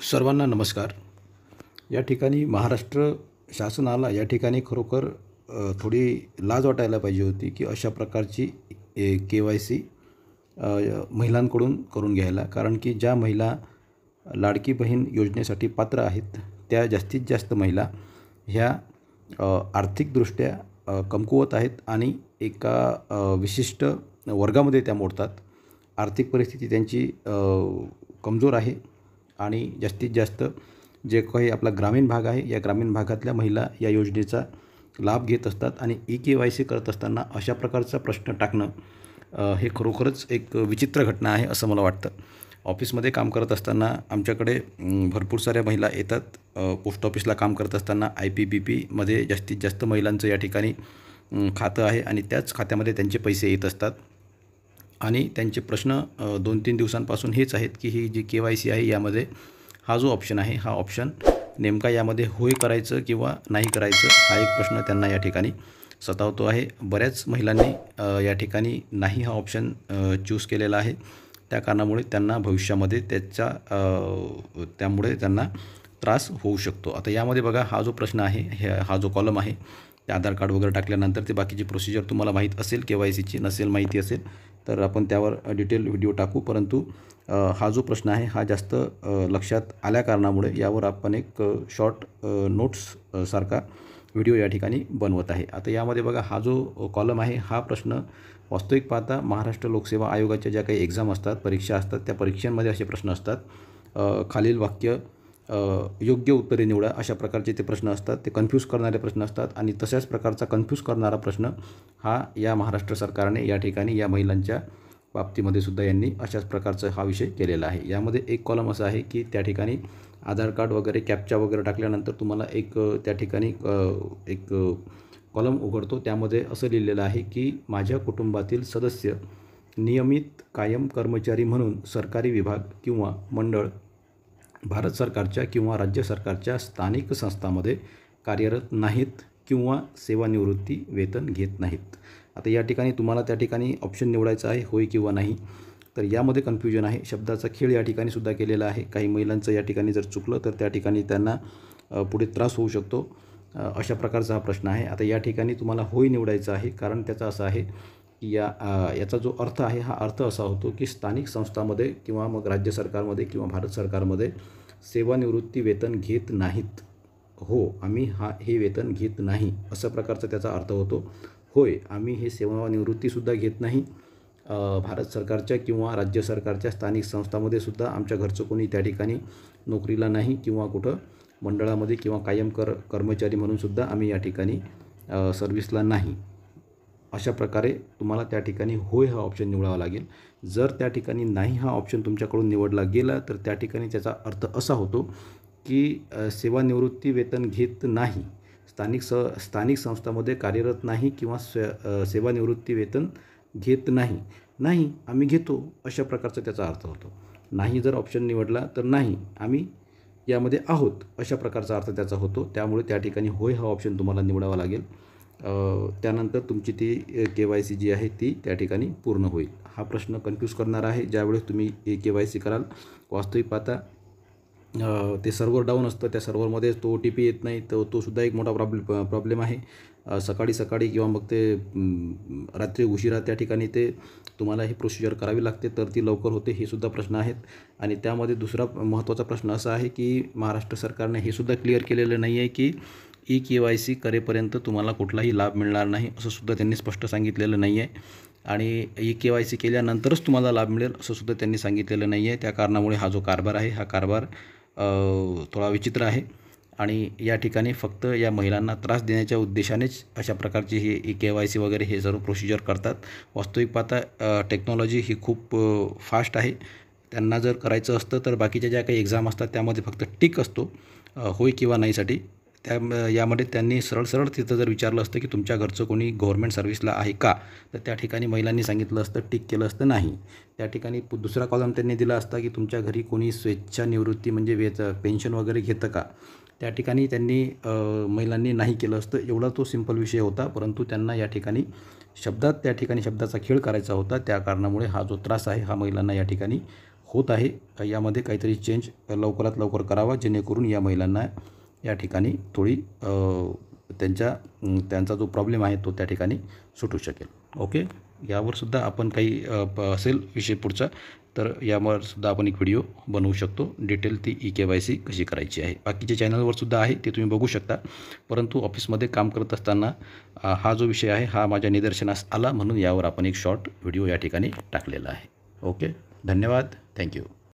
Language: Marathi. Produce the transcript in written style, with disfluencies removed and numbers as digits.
सर्वांना नमस्कार। या ठिकाणी महाराष्ट्र शासनाला या ठिकाणी खरोखर थोडी लाज वाटायला पाहिजे होती की अशा प्रकारची KYC महिलांकडून करून घ्यायला। कारण की ज्या महिला लाडकी बहीण योजनेसाठी पात्र आहेत त्या जास्तीत जास्त महिला ह्या आर्थिकदृष्ट्या कमकुवत आहेत आणि एका विशिष्ट वर्गामध्ये त्या मोडतात। आर्थिक परिस्थिती त्यांची कमजोर आहे आणि जास्तीत जास्त जे काही आपला ग्रामीण भाग आहे या ग्रामीण भागातल्या महिला या योजनेचा लाभ घेत असतात आणि KYC करत असताना अशा प्रकारचा प्रश्न टाकणं हे खरोखरच एक विचित्र घटना आहे असं मला वाटतं। ऑफिसमध्ये काम करत असताना आमच्याकडे भरपूर साऱ्या महिला येतात। पोस्ट ऑफिसला काम करत असताना IPPBमध्ये जास्तीत जास्त महिलांचं या ठिकाणी खातं आहे आणि त्याच खात्यामध्ये त्यांचे पैसे येत असतात आणि त्यांचे प्रश्न 2-3 दिवसांपासून हेच आहेत की ही जी KYC आहे यामध्ये हा जो ऑप्शन आहे हा ऑप्शन नेमका यामध्ये होय करायचं किंवा नाही करायचं हा एक प्रश्न त्यांना या ठिकाणी सतावतो आहे। बऱ्याच महिलांनी या ठिकाणी नाही हा ऑप्शन चूज केलेला आहे। त्या कारणामुळे त्यांना भविष्यामध्ये त्यामुळे त्यांना त्रास होऊ शकतो। आता यामध्ये बघा हा जो प्रश्न आहे हा जो कॉलम आहे ते आधार कार्ड वगैरे टाकल्यानंतर ती बाकीची प्रोसिजर तुम्हाला माहीत असेल KYCची नसेल माहिती असेल तर आपण त्यावर डिटेल व्हिडिओ टाकू। परंतु हा जो प्रश्न आहे हा जास्त लक्षात आल्या कारणामुळे यावर आपण एक शॉर्ट नोट्स सारखा व्हिडिओ या ठिकाणी बनवत आहे। आता यामध्ये बघा हा जो कॉलम आहे हा प्रश्न वास्तविक पाहता महाराष्ट्र लोकसेवा आयोगाच्या ज्या काही एक्झाम असतात परीक्षा असतात त्या परीक्षांमध्ये असे प्रश्न असतात। खालील वाक्य योग्य उत्तरे निवडा अशा प्रकारचे ते प्रश्न असतात। ते कन्फ्यूज करणारे प्रश्न असतात आणि तशाच प्रकारचा कन्फ्यूज करणारा प्रश्न हा या महाराष्ट्र सरकारने या ठिकाणी या महिलांच्या बाबतीमध्ये सुद्धा यांनी अशाच प्रकारचा हा विषय केलेला आहे। यामध्ये एक कॉलम असा आहे की त्या ठिकाणी आधार कार्ड वगैरे कॅप्चा वगैरे टाकल्यानंतर तुम्हाला एक त्या ठिकाणी एक कॉलम उघडतो। त्यामध्ये असं लिहिलेलं आहे की माझ्या कुटुंबातील सदस्य नियमित कायम कर्मचारी म्हणून सरकारी विभाग किंवा मंडळ भारत सरकारच्या किंवा राज्य सरकारच्या स्थानिक संस्थांमध्ये कार्यरत नाहीत किंवा सेवानिवृत्ती वेतन घेत नाहीत। आता या ठिकाणी तुम्हाला त्या ठिकाणी ऑप्शन निवडायचा आहे होय किंवा नाही। तर यामध्ये कन्फ्युजन आहे, शब्दाचा खेळ या ठिकाणी सुद्धा केलेला आहे। काही महिलांचं या ठिकाणी जर चुकलं तर त्या ठिकाणी त्यांना पुढे त्रास होऊ शकतो। अशा प्रकारचा हा प्रश्न आहे। आता या ठिकाणी तुम्हाला होय निवडायचं आहे कारण त्याचा असं आहे की याचा जो अर्थ आहे हा अर्थ असा होतो की स्थानिक संस्थांमध्ये किंवा मग राज्य सरकारमध्ये किंवा भारत सरकारमध्ये सेवानिवृत्ती वेतन घेत नाहीत। हो आम्ही हे वेतन घेत नाही अशा प्रकारचा त्याचा अर्थ होतो। होय आम्ही हे सेवानिवृत्तीसुद्धा घेत नाही। भारत सरकारच्या किंवा राज्य सरकारच्या स्थानिक संस्थांमध्ये सुद्धा आमच्या घरचं कोणी त्या ठिकाणी नोकरीला नाही किंवा कुठं मंडळामध्ये किंवा कायम कर्मचारी म्हणून सुद्धा आम्ही या ठिकाणी सर्व्हिसला नाही। अशा प्रकारे तुम्हाला त्या ठिकाणी होय हा ऑप्शन निवडावा लागेल। जर त्या ठिकाणी नाही हा ऑप्शन तुमच्याकडून निवडला गेला तर त्या ठिकाणी त्याचा अर्थ असा होतो की सेवानिवृत्ती वेतन घेत नाही, स्थानिक संस्थांमध्ये कार्यरत नाही किंवा सेवानिवृत्ती वेतन घेत नाही आम्ही घेतो अशा प्रकारचा त्याचा अर्थ होतो। नाही जर ऑप्शन निवडला तर नाही आम्ही यामध्ये आहोत अशा प्रकारचा अर्थ त्याचा होतो। त्यामुळे त्या ठिकाणी होय हा ऑप्शन तुम्हाला निवडावा लागेल। त्यानंतर तुमची ती KYC जी आहे ती त्या ठिकाणी पूर्ण होईल। हा प्रश्न कन्फ्यूज करणारा आहे। ज्यावेळेस तुम्ही KYC कराल वास्तविक पाहता ते सर्व्हर डाऊन असतं, त्या सर्व्हरमध्ये तो OTP येत नाही, तो सुद्धा एक मोठा प्रॉब्लेम आहे। सकाळी किंवा मग ते रात्री उशिरा त्या ठिकाणी ते तुम्हाला ही प्रोसिजर करावी लागते तर ती लवकर होते हे सुद्धा प्रश्न आहेत। आणि त्यामध्ये दुसरा महत्त्वाचा प्रश्न असा आहे की महाराष्ट्र सरकारने हे सुद्धा क्लिअर केलेलं नाही आहे की KYC करेपर्यंत तुम्हाला कुठलाही लाभ मिळणार नाही असं सुद्धा त्यांनी स्पष्ट सांगितलेलं नाही आहे। आणि KYC केल्यानंतरच तुम्हाला लाभ मिळेल असं सुद्धा त्यांनी सांगितलेलं नाही आहे। त्या कारणामुळे हा जो कारभार आहे हा कारभार थोडा विचित्र आहे आणि या ठिकाणी फक्त या महिलांना त्रास देण्याच्या उद्देशानेच अशा प्रकारची ही KYC वगैरे हे सर्व प्रोसिजर करतात। वास्तविक पाहता टेक्नॉलॉजी ही खूप फास्ट आहे। त्यांना जर करायचं असतं तर बाकीच्या ज्या काही एक्झाम असतात त्यामध्ये फक्त टिक असतो होय किंवा नाहीसाठी। यामध्ये त्यांनी सरळ तिथं जर विचारलं असतं की तुमच्या घरचं कोणी गव्हर्नमेंट सर्व्हिसला आहे का तर त्या ठिकाणी महिलांनी सांगितलं असतं टिक केलं असतं नाही। त्या ठिकाणी दुसरा कॉलम त्यांनी दिला असता की तुमच्या घरी कोणी स्वेच्छानिवृत्ती म्हणजे पेन्शन वगैरे घेतं का, त्या ठिकाणी त्यांनी महिलांनी नाही केलं असतं। एवढा तो सिंपल विषय होता परंतु त्यांना या ठिकाणी शब्दाचा खेळ करायचा होता। त्या कारणामुळे हा जो त्रास आहे हा महिलांना या ठिकाणी होत आहे. यामध्ये काहीतरी चेंज लवकरात लवकर करावा, जेणेकरून या महिलांना या ठिकाणी थोडी त्यांचा जो प्रॉब्लेम आहे तो त्या ठिकाणी सुटू शकेल. ओके, यावर सुद्धा आपण काही असेल विषय पुढचा तर यावर सुद्धा आपण एक व्हिडिओ बनवू शकतो. डिटेल ती EKYC कशी करायची आहे. बाकीचे चॅनलवर सुद्धा आहे, ते तुम्ही बघू शकता. परंतु ऑफिसमध्ये काम करत असताना हा जो विषय आहे हा माझ्या निदर्शनास आला, म्हणून यावर आपण एक शॉर्ट व्हिडिओ या ठिकाणी टाकलेला आहे. ओके, धन्यवाद. थँक्यू.